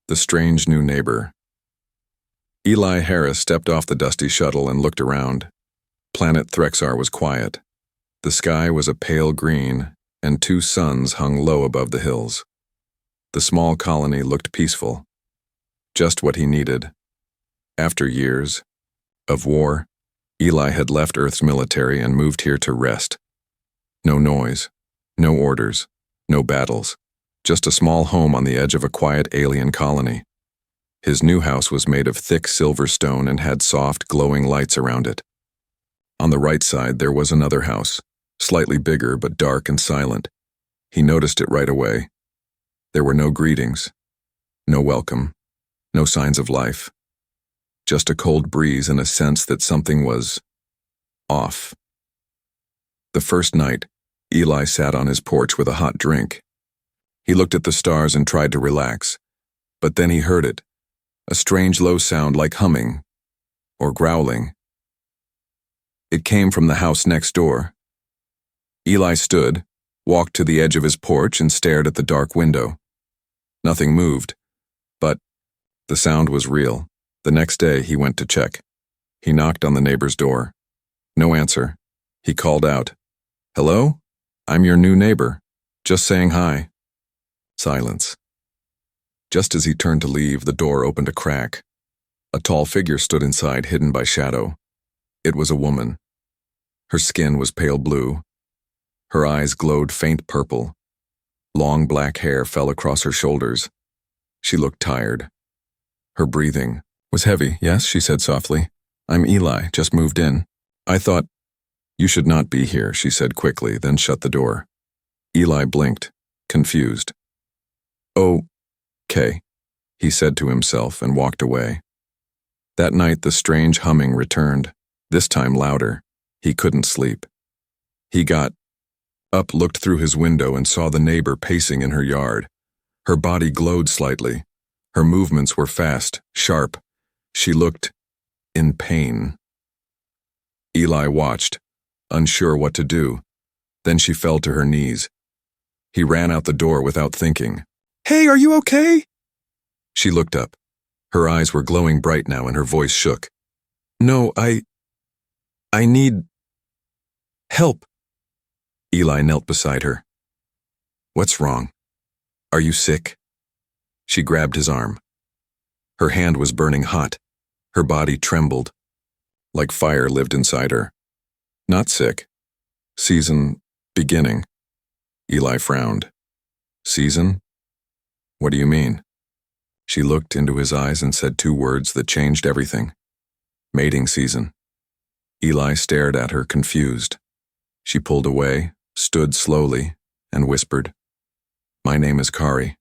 The strange new neighbor. Eli Harris stepped off the dusty shuttle and looked around. Planet Threxar was quiet. The sky was a pale green, and two suns hung low above the hills. The small colony looked peaceful. Just what he needed. After years of war, Eli had left Earth's military and moved here to rest. No noise, no orders, no battles, just a small home on the edge of a quiet alien colony. His new house was made of thick silver stone and had soft, glowing lights around it. On the right side there was another house, slightly bigger but dark and silent. He noticed it right away. There were no greetings, no welcome, no signs of life. Just a cold breeze and a sense that something was off. The first night, Eli sat on his porch with a hot drink. He looked at the stars and tried to relax, but then he heard it, a strange low sound like humming or growling. It came from the house next door. Eli stood, walked to the edge of his porch and stared at the dark window. Nothing moved, but the sound was real. The next day, he went to check. He knocked on the neighbor's door. No answer. He called out, "Hello? I'm your new neighbor. Just saying hi." Silence. Just as he turned to leave, the door opened a crack. A tall figure stood inside, hidden by shadow. It was a woman. Her skin was pale blue. Her eyes glowed faint purple. Long black hair fell across her shoulders. She looked tired. Her breathing was heavy. "Yes," she said softly. "I'm Eli, just moved in." "I thought you should not be here," she said quickly, then shut the door. Eli blinked, confused. "Okay," he said to himself and walked away. That night the strange humming returned, this time louder. He couldn't sleep. He got up, looked through his window, and saw the neighbor pacing in her yard. Her body glowed slightly. Her movements were fast, sharp. She looked in pain. Eli watched, unsure what to do. Then she fell to her knees. He ran out the door without thinking. "Hey, are you okay?" She looked up. Her eyes were glowing bright now and her voice shook. "No, I need help." Eli knelt beside her. "What's wrong? Are you sick?" She grabbed his arm. Her hand was burning hot. Her body trembled, like fire lived inside her. "Not sick. Season beginning." Eli frowned. "Season? What do you mean?" She looked into his eyes and said two words that changed everything. "Mating season." Eli stared at her, confused. She pulled away, stood slowly, and whispered, "My name is Kari.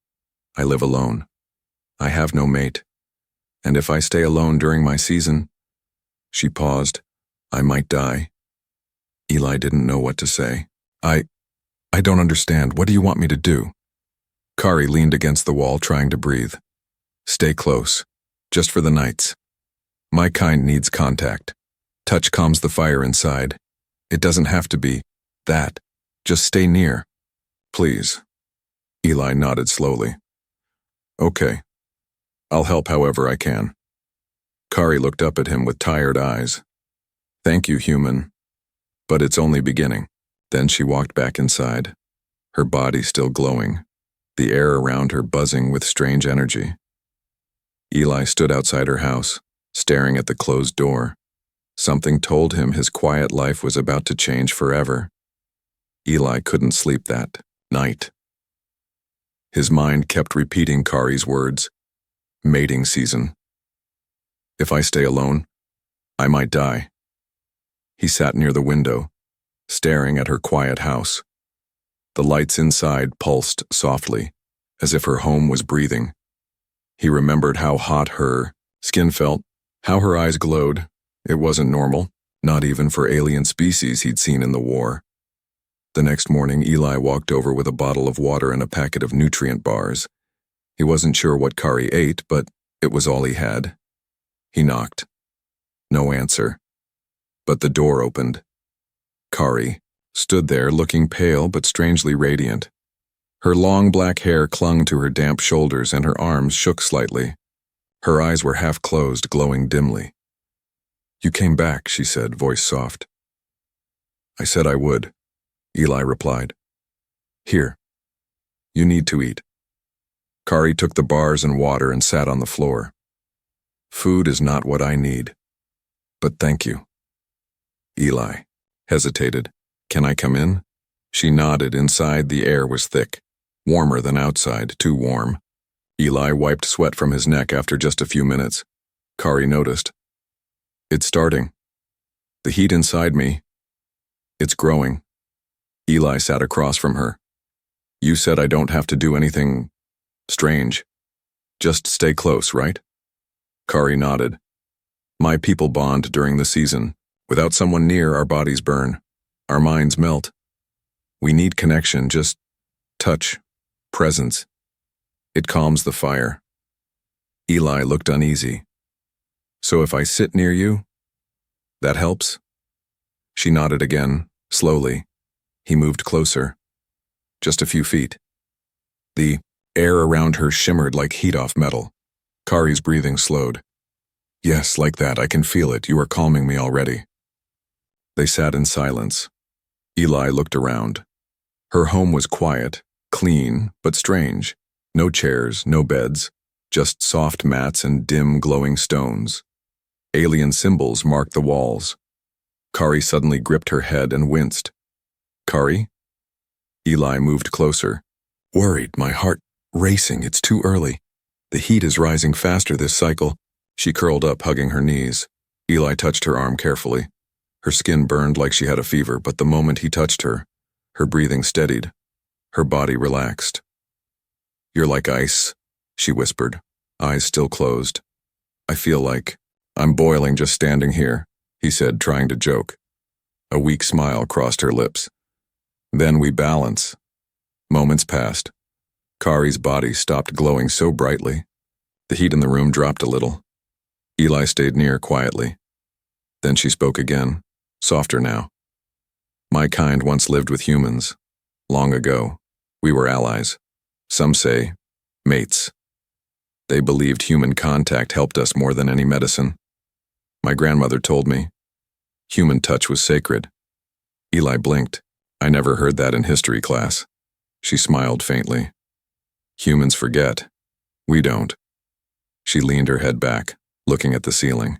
I live alone. I have no mate. And if I stay alone during my season," she paused, "I might die." Eli didn't know what to say. I don't understand. What do you want me to do?" Kari leaned against the wall, trying to breathe. "Stay close. Just for the nights. My kind needs contact. Touch calms the fire inside. It doesn't have to be that. Just stay near. Please." Eli nodded slowly. "Okay. I'll help however I can." Kari looked up at him with tired eyes. "Thank you, human. But it's only beginning." Then she walked back inside, her body still glowing, the air around her buzzing with strange energy. Eli stood outside her house, staring at the closed door. Something told him his quiet life was about to change forever. Eli couldn't sleep that night. His mind kept repeating Kari's words. Mating season. If I stay alone, I might die. He sat near the window, staring at her quiet house. The lights inside pulsed softly, as if her home was breathing. He remembered how hot her skin felt, how her eyes glowed. It wasn't normal, not even for alien species he'd seen in the war. The next morning, Eli walked over with a bottle of water and a packet of nutrient bars. He wasn't sure what Kari ate, but it was all he had. He knocked. No answer. But the door opened. Kari stood there looking pale but strangely radiant. Her long black hair clung to her damp shoulders and her arms shook slightly. Her eyes were half closed, glowing dimly. "You came back," she said, voice soft. "I said I would," Eli replied. "Here. You need to eat." Kari took the bars and water and sat on the floor. "Food is not what I need. But thank you." Eli hesitated. "Can I come in?" She nodded. Inside, the air was thick. Warmer than outside, too warm. Eli wiped sweat from his neck after just a few minutes. Kari noticed. "It's starting. The heat inside me. It's growing." Eli sat across from her. "You said I don't have to do anything strange. Just stay close, right?" Kari nodded. "My people bond during the season. Without someone near, our bodies burn. Our minds melt. We need connection, just touch, presence. It calms the fire." Eli looked uneasy. "So if I sit near you, that helps?" She nodded again, slowly. He moved closer. Just a few feet. The air around her shimmered like heat off metal. Kari's breathing slowed. "Yes, like that, I can feel it. You are calming me already." They sat in silence. Eli looked around. Her home was quiet, clean, but strange. No chairs, no beds, just soft mats and dim, glowing stones. Alien symbols marked the walls. Kari suddenly gripped her head and winced. "Kari?" Eli moved closer. "Worried, my heart racing. It's too early. The heat is rising faster this cycle." She curled up, hugging her knees. Eli touched her arm carefully. Her skin burned like she had a fever, but the moment he touched her, her breathing steadied. Her body relaxed. "You're like ice," she whispered, eyes still closed. "I feel like I'm boiling just standing here," he said, trying to joke. A weak smile crossed her lips. "Then we balance." Moments passed. Kari's body stopped glowing so brightly. The heat in the room dropped a little. Eli stayed near quietly. Then she spoke again, softer now. "My kind once lived with humans. Long ago. We were allies. Some say, mates. They believed human contact helped us more than any medicine. My grandmother told me. Human touch was sacred." Eli blinked. "I never heard that in history class." She smiled faintly. "Humans forget. We don't." She leaned her head back, looking at the ceiling.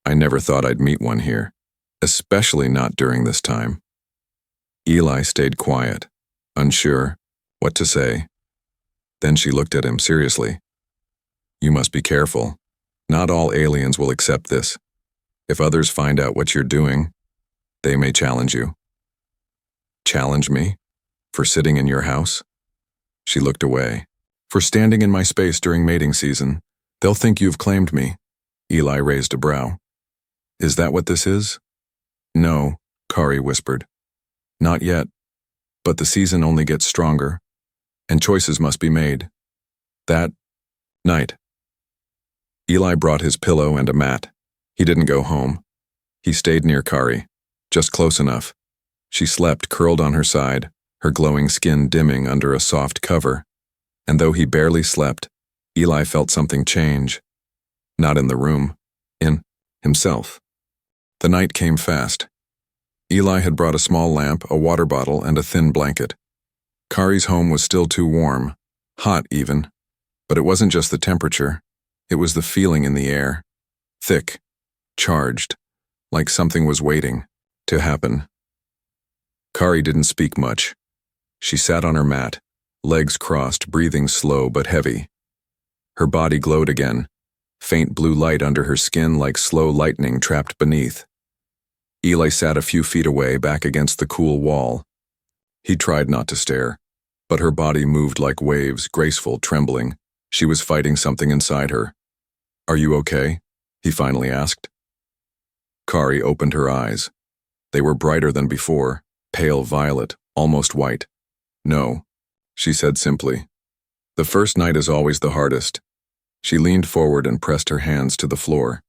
"I never thought I'd meet one here, especially not during this time." Eli stayed quiet, unsure what to say. Then she looked at him seriously. "You must be careful. Not all aliens will accept this. If others find out what you're doing, they may challenge you." "Challenge me? For sitting in your house?" She looked away. "For standing in my space during mating season. They'll think you've claimed me." Eli raised a brow. "Is that what this is?" "No," Kari whispered. "Not yet. But the season only gets stronger, and choices must be made. That night." Eli brought his pillow and a mat. He didn't go home. He stayed near Kari, just close enough. She slept curled on her side, her glowing skin dimming under a soft cover. And though he barely slept, Eli felt something change. Not in the room, in himself. The night came fast. Eli had brought a small lamp, a water bottle, and a thin blanket. Kari's home was still too warm, hot even. But it wasn't just the temperature, it was the feeling in the air. Thick, charged, like something was waiting to happen. Kari didn't speak much. She sat on her mat, legs crossed, breathing slow but heavy. Her body glowed again, faint blue light under her skin like slow lightning trapped beneath. Eli sat a few feet away, back against the cool wall. He tried not to stare, but her body moved like waves, graceful, trembling. She was fighting something inside her. "Are you okay?" he finally asked. Kari opened her eyes. They were brighter than before, pale violet, almost white. "No," she said simply. "The first night is always the hardest." She leaned forward and pressed her hands to the floor.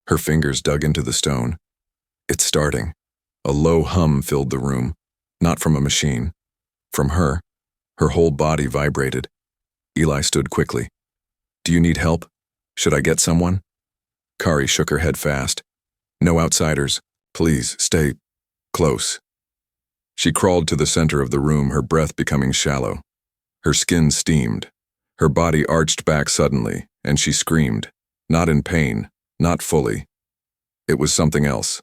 Her fingers dug into the stone. "It's starting." A low hum filled the room, not from a machine, from her. Her whole body vibrated. Eli stood quickly. Do you need help? Should I get someone? Kari shook her head fast. No outsiders. Please, stay close. She crawled to the center of the room, her breath becoming shallow. Her skin steamed. Her body arched back suddenly, and she screamed. Not in pain, not fully. It was something else.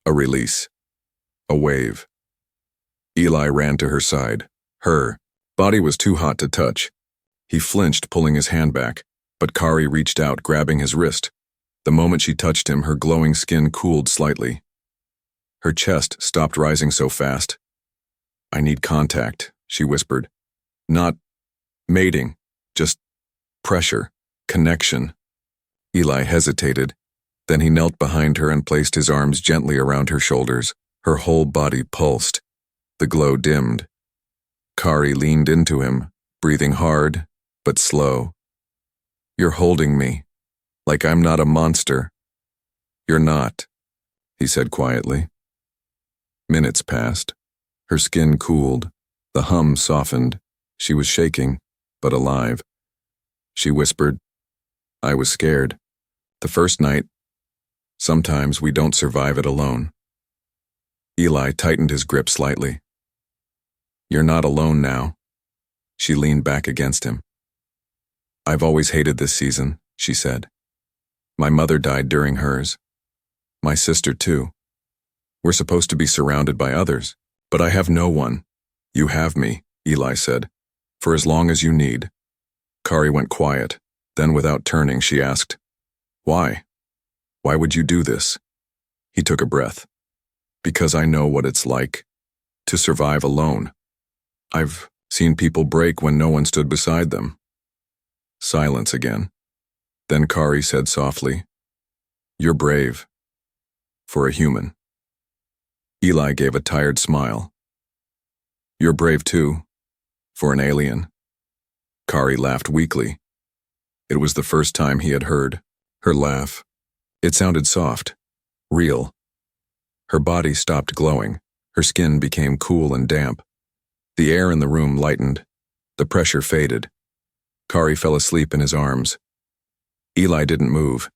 A release. A wave. Eli ran to her side. Her body was too hot to touch. He flinched, pulling his hand back, but Kari reached out, grabbing his wrist. The moment she touched him, her glowing skin cooled slightly. Her chest stopped rising so fast. I need contact, she whispered. Not mating, just pressure, connection. Eli hesitated. Then he knelt behind her and placed his arms gently around her shoulders. Her whole body pulsed. The glow dimmed. Kari leaned into him, breathing hard, but slow. You're holding me, like I'm not a monster. You're not, he said quietly. Minutes passed. Her skin cooled. The hum softened. She was shaking, but alive. She whispered, I was scared. The first night, sometimes we don't survive it alone. Eli tightened his grip slightly. You're not alone now. She leaned back against him. I've always hated this season, she said. My mother died during hers. My sister too. We're supposed to be surrounded by others, but I have no one. You have me, Eli said, for as long as you need. Kari went quiet. Then without turning, she asked, Why? Why would you do this? He took a breath. Because I know what it's like to survive alone. I've seen people break when no one stood beside them. Silence again. Then Kari said softly, You're brave. For a human. Eli gave a tired smile. You're brave too. For an alien. Kari laughed weakly. It was the first time he had heard her laugh. It sounded soft, real. Her body stopped glowing. Her skin became cool and damp. The air in the room lightened. The pressure faded. Kari fell asleep in his arms. Eli didn't move.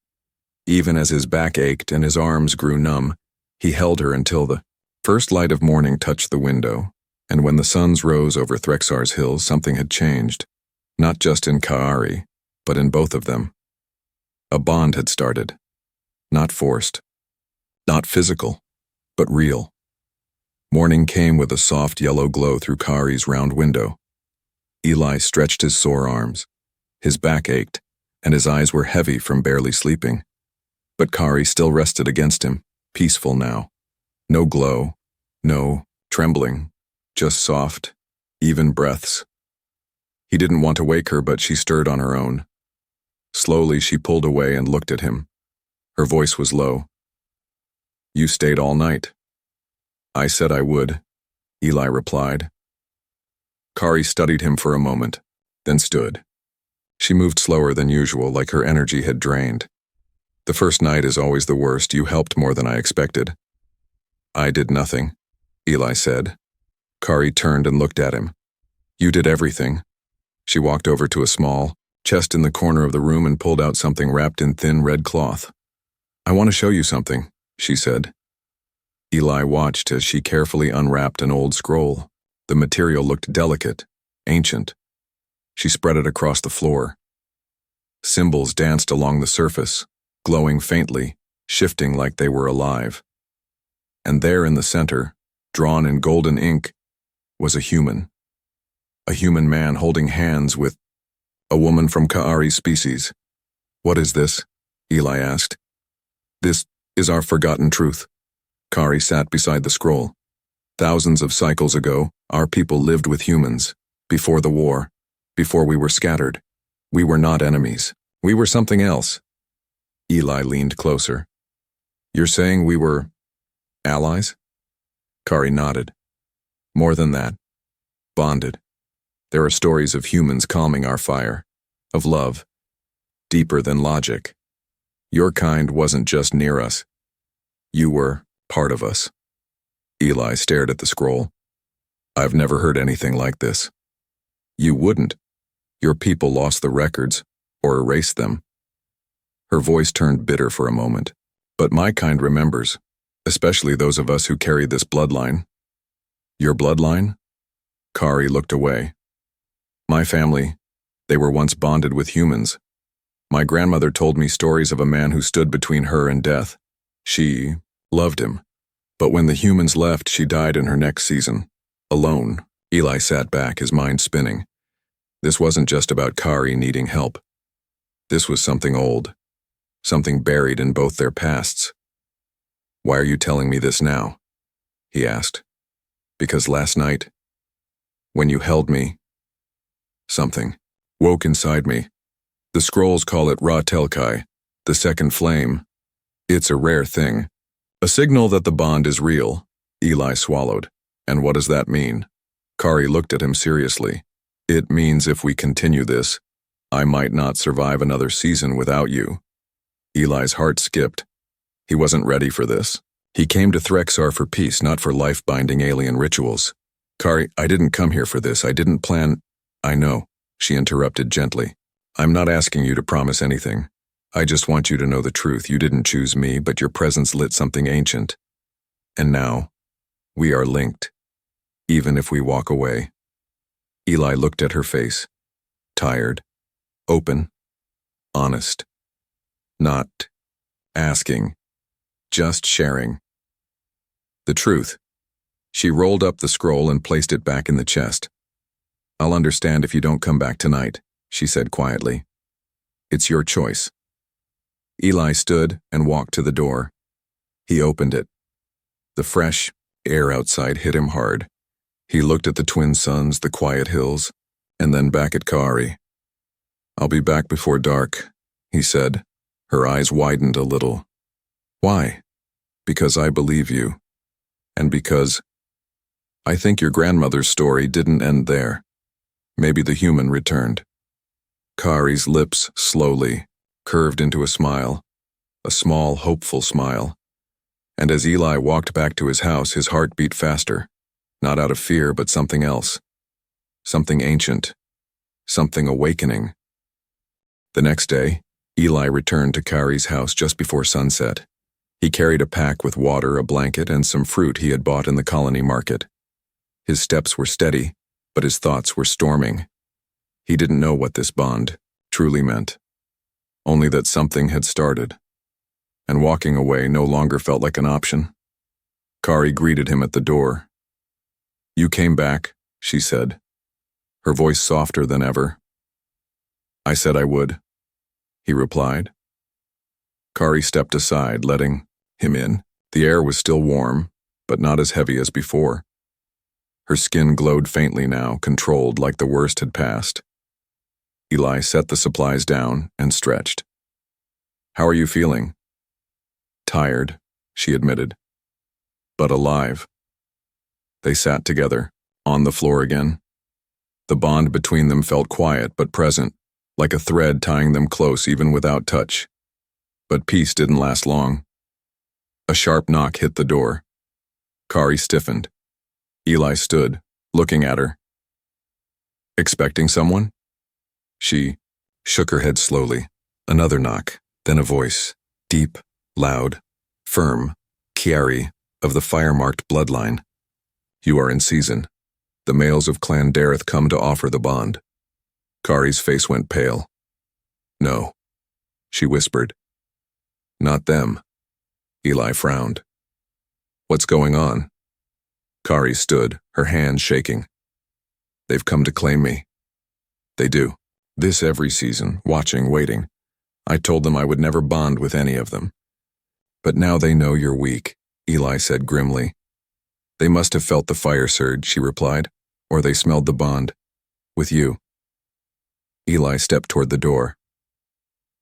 Even as his back ached and his arms grew numb, he held her until the first light of morning touched the window, and when the suns rose over Threxar's hills, something had changed. Not just in Kari, but in both of them. A bond had started. Not forced. Not physical, but real. Morning came with a soft yellow glow through Kari's round window. Eli stretched his sore arms. His back ached, and his eyes were heavy from barely sleeping. But Kari still rested against him, peaceful now. No glow, no trembling, just soft, even breaths. He didn't want to wake her, but she stirred on her own. Slowly she pulled away and looked at him. Her voice was low. You stayed all night. I said I would, Eli replied. Kari studied him for a moment, then stood. She moved slower than usual, like her energy had drained. The first night is always the worst. You helped more than I expected. I did nothing, Eli said. Kari turned and looked at him. You did everything. She walked over to a small chest in the corner of the room and pulled out something wrapped in thin red cloth. I want to show you something, she said. Eli watched as she carefully unwrapped an old scroll. The material looked delicate, ancient. She spread it across the floor. Symbols danced along the surface, glowing faintly, shifting like they were alive. And there in the center, drawn in golden ink, was a human. A human man holding hands with a woman from Kari's species. What is this? Eli asked. This is our forgotten truth. Kari sat beside the scroll. Thousands of cycles ago, our people lived with humans. Before the war, before we were scattered. We were not enemies. We were something else. Eli leaned closer. You're saying we were allies? Kari nodded. More than that. Bonded. There are stories of humans calming our fire, of love, deeper than logic. Your kind wasn't just near us. You were part of us. Eli stared at the scroll. I've never heard anything like this. You wouldn't. Your people lost the records, or erased them. Her voice turned bitter for a moment. But my kind remembers, especially those of us who carry this bloodline. Your bloodline? Kari looked away. My family, they were once bonded with humans. My grandmother told me stories of a man who stood between her and death. She loved him. But when the humans left, she died in her next season. Alone. Eli sat back, his mind spinning. This wasn't just about Kari needing help. This was something old. Something buried in both their pasts. Why are you telling me this now? He asked. Because last night, when you held me, something woke inside me. The scrolls call it Ra Telkai, the second flame. It's a rare thing. A signal that the bond is real. Eli swallowed. And what does that mean? Kari looked at him seriously. It means if we continue this, I might not survive another season without you. Eli's heart skipped. He wasn't ready for this. He came to Threxar for peace, not for life-binding alien rituals. Kari, I didn't come here for this. I didn't plan. I know, she interrupted gently. I'm not asking you to promise anything. I just want you to know the truth. You didn't choose me, but your presence lit something ancient. And now, we are linked, even if we walk away. Eli looked at her face. Tired. Open. Honest. Not asking. Just sharing. The truth. She rolled up the scroll and placed it back in the chest. I'll understand if you don't come back tonight, she said quietly. It's your choice. Eli stood and walked to the door. He opened it. The fresh air outside hit him hard. He looked at the twin suns, the quiet hills, and then back at Kari. I'll be back before dark, he said. Her eyes widened a little. Why? Because I believe you. And because I think your grandmother's story didn't end there. Maybe the human returned. Kari's lips slowly curved into a smile, a small, hopeful smile. And as Eli walked back to his house, his heart beat faster, not out of fear, but something else. Something ancient. Something awakening. The next day, Eli returned to Kari's house just before sunset. He carried a pack with water, a blanket, and some fruit he had bought in the colony market. His steps were steady, but his thoughts were storming. He didn't know what this bond truly meant. Only that something had started. And walking away no longer felt like an option. Kari greeted him at the door. You came back, she said, her voice softer than ever. I said I would, he replied. Kari stepped aside, letting him in. The air was still warm, but not as heavy as before. Her skin glowed faintly now, controlled like the worst had passed. Eli set the supplies down and stretched. How are you feeling? Tired, she admitted. But alive. They sat together, on the floor again. The bond between them felt quiet but present, like a thread tying them close even without touch. But peace didn't last long. A sharp knock hit the door. Kari stiffened. Eli stood, looking at her. Expecting someone? She shook her head slowly. Another knock, then a voice, deep, loud, firm, Kiari, of the fire-marked bloodline. You are in season. The males of Clan Dareth come to offer the bond. Kari's face went pale. No, she whispered. Not them. Eli frowned. What's going on? Kari stood, her hands shaking. They've come to claim me. They do. This every season, watching, waiting. I told them I would never bond with any of them. But now they know you're weak, Eli said grimly. They must have felt the fire surge, she replied, or they smelled the bond. With you. Eli stepped toward the door.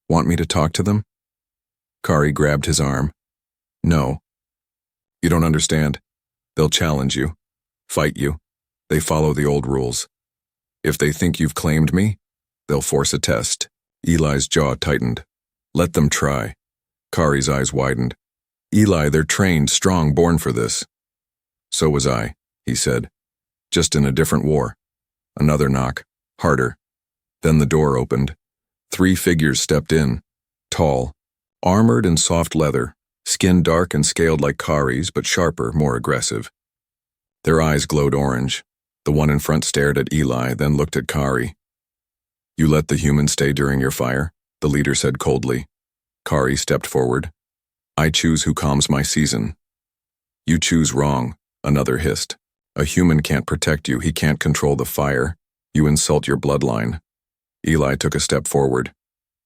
Want me to talk to them? Kari grabbed his arm. No. You don't understand. They'll challenge you, fight you. They follow the old rules. If they think you've claimed me, they'll force a test. Eli's jaw tightened. Let them try. Kari's eyes widened. Eli, they're trained, strong, born for this. So was I, he said. Just in a different war. Another knock. Harder. Then the door opened. 3 figures stepped in, tall, armored in soft leather, skin dark and scaled like Kari's, but sharper, more aggressive. Their eyes glowed orange. The one in front stared at Eli, then looked at Kari. "You let the humans stay during your fire?" the leader said coldly. Kari stepped forward. "I choose who calms my season." "You choose wrong," another hissed. "A human can't protect you, he can't control the fire. You insult your bloodline." Eli took a step forward.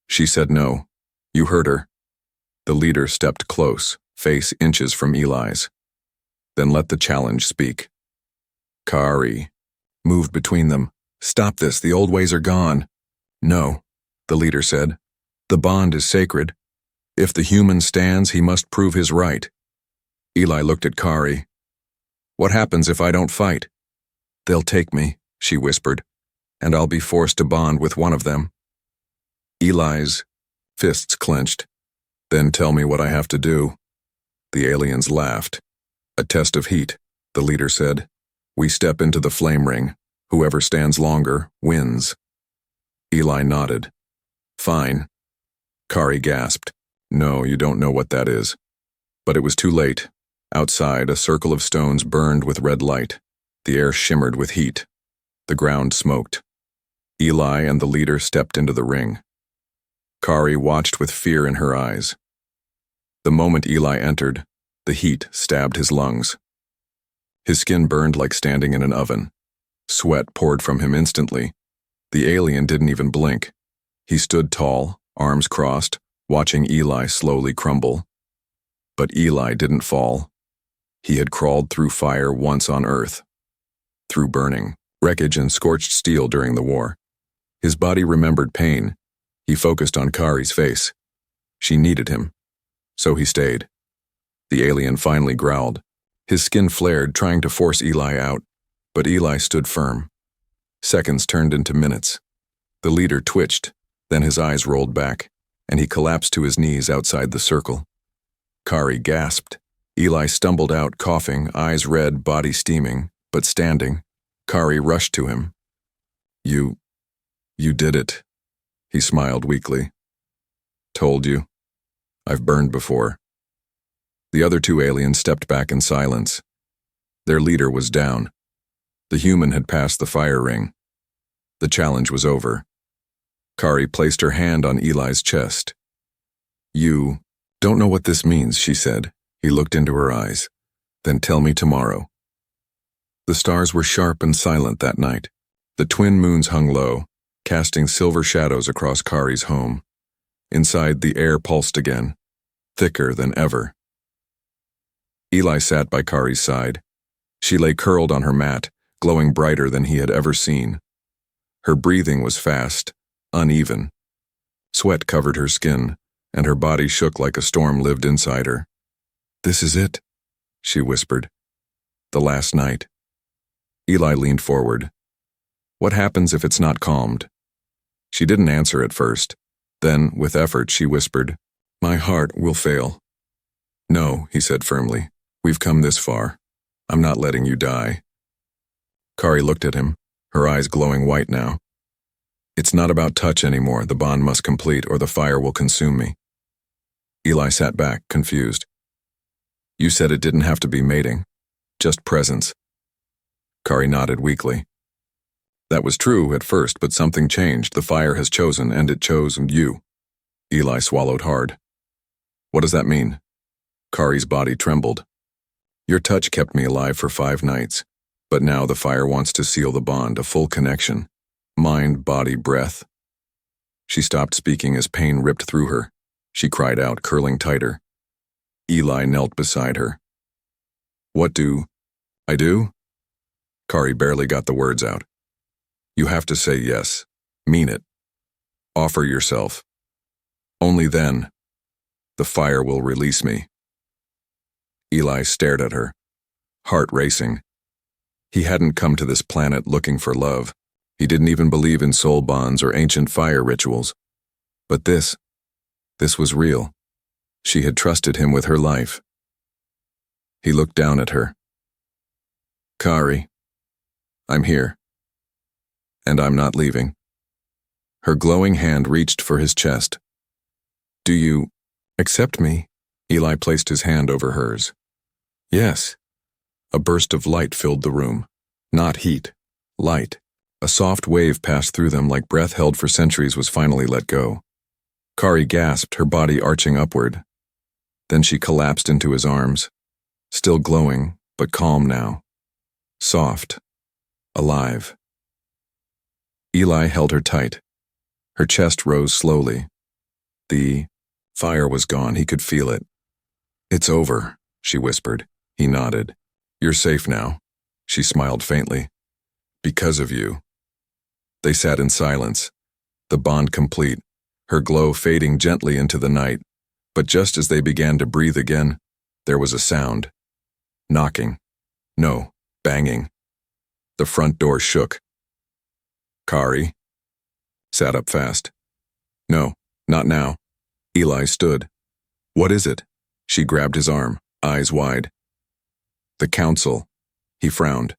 "She said no. You heard her." The leader stepped close, face inches from Eli's. "Then let the challenge speak." Kari moved between them. "Stop this, the old ways are gone." "No," the leader said. "The bond is sacred. If the human stands, he must prove his right." Eli looked at Kari. "What happens if I don't fight?" "They'll take me," she whispered, "and I'll be forced to bond with one of them." Eli's fists clenched. "Then tell me what I have to do." The aliens laughed. "A test of heat," the leader said. "We step into the flame ring. Whoever stands longer wins." Eli nodded. "Fine." Kari gasped. "No, you don't know what that is." But it was too late. Outside, a circle of stones burned with red light. The air shimmered with heat. The ground smoked. Eli and the leader stepped into the ring. Kari watched with fear in her eyes. The moment Eli entered, the heat stabbed his lungs. His skin burned like standing in an oven. Sweat poured from him instantly. The alien didn't even blink. He stood tall, arms crossed, watching Eli slowly crumble. But Eli didn't fall. He had crawled through fire once on Earth. Through burning, wreckage and scorched steel during the war. His body remembered pain. He focused on Kari's face. She needed him. So he stayed. The alien finally growled. His skin flared, trying to force Eli out, but Eli stood firm. Seconds turned into minutes. The leader twitched, then his eyes rolled back, and he collapsed to his knees outside the circle. Kari gasped. Eli stumbled out, coughing, eyes red, body steaming, but standing. Kari rushed to him. You did it," he smiled weakly. "Told you. I've burned before." The other 2 aliens stepped back in silence. Their leader was down. The human had passed the fire ring. The challenge was over. Kari placed her hand on Eli's chest. "You don't know what this means," she said. He looked into her eyes. "Then tell me tomorrow." The stars were sharp and silent that night. The twin moons hung low, casting silver shadows across Kari's home. Inside, the air pulsed again, thicker than ever. Eli sat by Kari's side. She lay curled on her mat, glowing brighter than he had ever seen. Her breathing was fast, uneven. Sweat covered her skin, and her body shook like a storm lived inside her. "This is it," she whispered. "The last night." Eli leaned forward. "What happens if it's not calmed?" She didn't answer at first. Then, with effort, she whispered, "My heart will fail." "No," he said firmly. "We've come this far. I'm not letting you die." Kari looked at him, her eyes glowing white now. "It's not about touch anymore. The bond must complete or the fire will consume me." Eli sat back, confused. "You said it didn't have to be mating, just presence." Kari nodded weakly. "That was true at first, but something changed. The fire has chosen, and it chose you." Eli swallowed hard. "What does that mean?" Kari's body trembled. "Your touch kept me alive for 5 nights, but now the fire wants to seal the bond, a full connection. Mind, body, breath." She stopped speaking as pain ripped through her. She cried out, curling tighter. Eli knelt beside her. "What do I do?" Kari barely got the words out. "You have to say yes. Mean it. Offer yourself. Only then, the fire will release me." Eli stared at her, heart racing. He hadn't come to this planet looking for love. He didn't even believe in soul bonds or ancient fire rituals. But this was real. She had trusted him with her life. He looked down at her. "Kari, I'm here." And I'm not leaving. Her glowing hand reached for his chest. Do you accept me? Eli placed his hand over hers. Yes. A burst of light filled the room. Not heat. Light. A soft wave passed through them like breath held for centuries was finally let go. Kari gasped, her body arching upward. Then she collapsed into his arms. Still glowing, but calm now. Soft. Alive. Eli held her tight. Her chest rose slowly. The fire was gone, he could feel it. It's over, she whispered. He nodded. You're safe now. She smiled faintly. Because of you. They sat in silence, the bond complete, her glow fading gently into the night. But just as they began to breathe again, there was a sound. Knocking. No, banging. The front door shook. Kari sat up fast. No, not now. Eli stood. What is it? She grabbed his arm, eyes wide. The council. He frowned.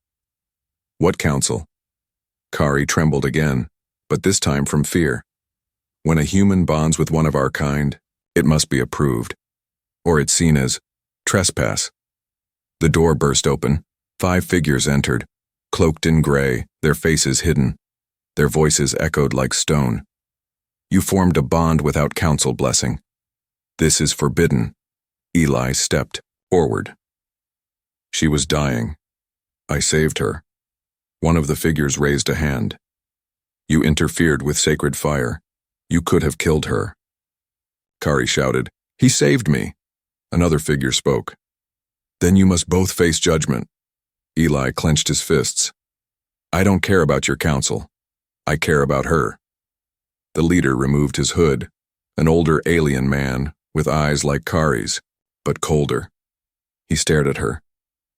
What council? Kari trembled again, but this time from fear. When a human bonds with one of our kind, it must be approved, or it's seen as trespass. The door burst open. 5 figures entered, cloaked in gray, their faces hidden. Their voices echoed like stone. You formed a bond without council blessing. This is forbidden. Eli stepped forward. She was dying. I saved her. One of the figures raised a hand. You interfered with sacred fire. You could have killed her. Kari shouted, He saved me. Another figure spoke. Then you must both face judgment. Eli clenched his fists. I don't care about your counsel. I care about her. The leader removed his hood, an older alien man with eyes like Kari's, but colder. He stared at her.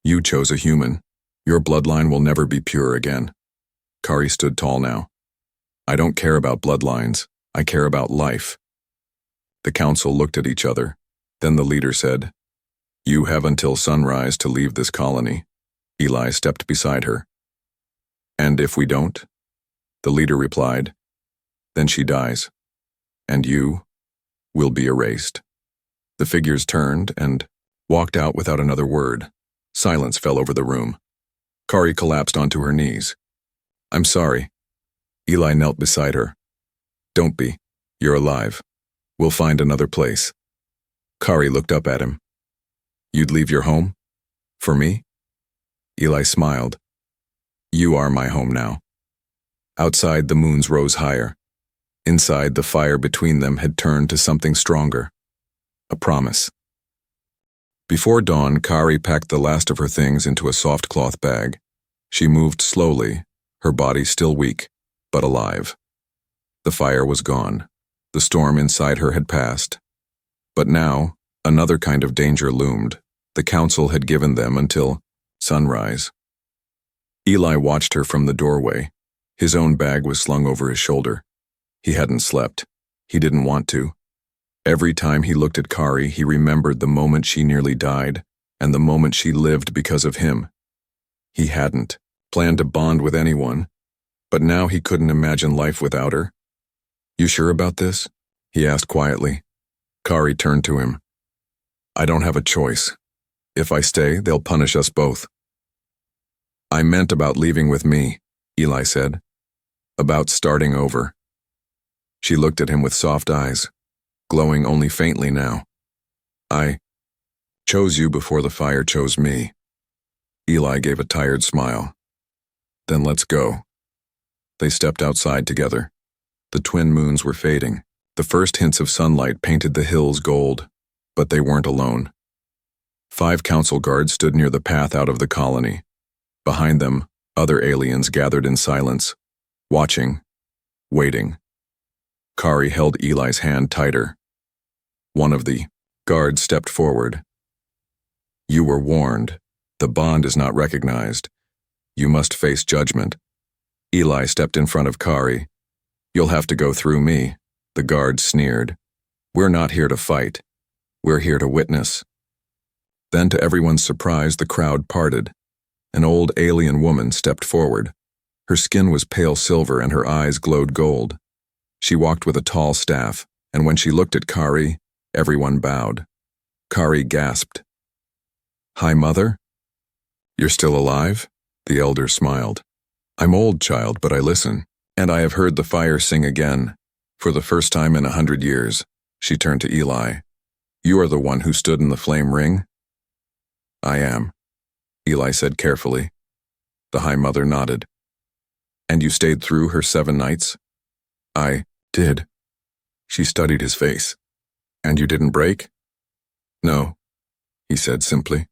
You chose a human. Your bloodline will never be pure again. Kari stood tall now. I don't care about bloodlines. I care about life. The council looked at each other. Then the leader said, You have until sunrise to leave this colony. Eli stepped beside her. And if we don't? The leader replied, Then she dies. And you will be erased. The figures turned and walked out without another word. Silence fell over the room. Kari collapsed onto her knees. I'm sorry. Eli knelt beside her. Don't be. You're alive. We'll find another place. Kari looked up at him. You'd leave your home? For me? Eli smiled. You are my home now. Outside, the moons rose higher. Inside, the fire between them had turned to something stronger. A promise. Before dawn, Kari packed the last of her things into a soft cloth bag. She moved slowly, her body still weak, but alive. The fire was gone. The storm inside her had passed. But now, another kind of danger loomed. The council had given them until sunrise. Eli watched her from the doorway. His own bag was slung over his shoulder. He hadn't slept. He didn't want to. Every time he looked at Kari, he remembered the moment she nearly died and the moment she lived because of him. He hadn't planned to bond with anyone, but now he couldn't imagine life without her. You sure about this? He asked quietly. Kari turned to him. I don't have a choice. If I stay, they'll punish us both. I meant about leaving with me, Eli said. About starting over. She looked at him with soft eyes, glowing only faintly now. I chose you before the fire chose me. Eli gave a tired smile. Then let's go. They stepped outside together. The twin moons were fading. The first hints of sunlight painted the hills gold, but they weren't alone. 5 council guards stood near the path out of the colony. Behind them, other aliens gathered in silence, watching, waiting. Kari held Eli's hand tighter. One of the guards stepped forward. You were warned. The bond is not recognized. You must face judgment. Eli stepped in front of Kari. You'll have to go through me. The guard sneered. We're not here to fight. We're here to witness. Then, to everyone's surprise, the crowd parted. An old alien woman stepped forward. Her skin was pale silver and her eyes glowed gold. She walked with a tall staff, and when she looked at Kari, everyone bowed. Kari gasped. "Hi, Mother? You're still alive?" The elder smiled. "I'm old, child, but I listen, and I have heard the fire sing again. For the first time in 100 years, she turned to Eli. "You are the one who stood in the flame ring?" "I am," Eli said carefully. The High Mother nodded. "And you stayed through her 7 nights?" "I did." She studied his face. "And you didn't break?" "No," he said simply.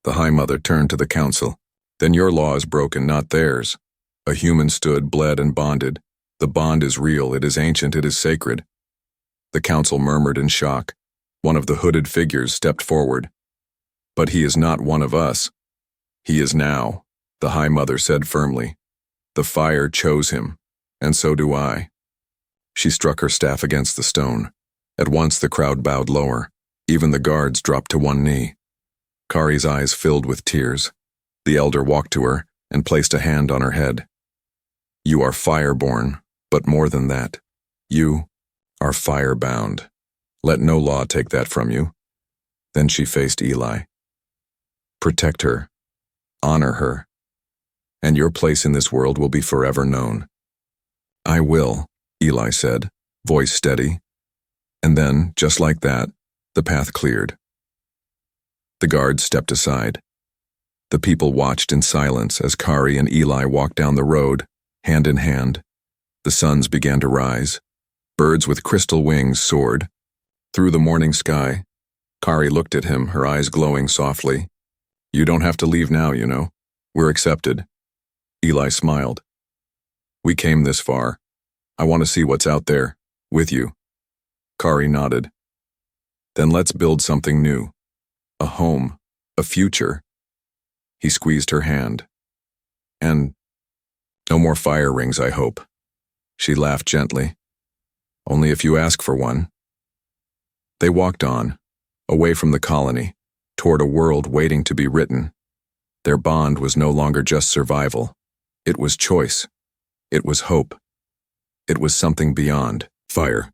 The High Mother turned to the council. "Then your law is broken, not theirs. A human stood, bled, and bonded. The bond is real, it is ancient, it is sacred." The council murmured in shock. One of the hooded figures stepped forward. "But he is not one of us. He is now," the High Mother said firmly. "The fire chose him, and so do I." She struck her staff against the stone. At once the crowd bowed lower. Even the guards dropped to one knee. Kari's eyes filled with tears. The elder walked to her and placed a hand on her head. "You are fire-born, but more than that. You are fire-bound. Let no law take that from you." Then she faced Eli. "Protect her. Honor her. And your place in this world will be forever known." "I will," Eli said, voice steady. And then, just like that, the path cleared. The guards stepped aside. The people watched in silence as Kari and Eli walked down the road, hand in hand. The suns began to rise. Birds with crystal wings soared. Through the morning sky, Kari looked at him, her eyes glowing softly. "You don't have to leave now, you know. We're accepted." Eli smiled. "We came this far. I want to see what's out there, with you." Kari nodded. "Then let's build something new. A home, a future." He squeezed her hand. "And no more fire rings, I hope." She laughed gently. "Only if you ask for one." They walked on, away from the colony, toward a world waiting to be written. Their bond was no longer just survival. It was choice. It was hope. It was something beyond fire.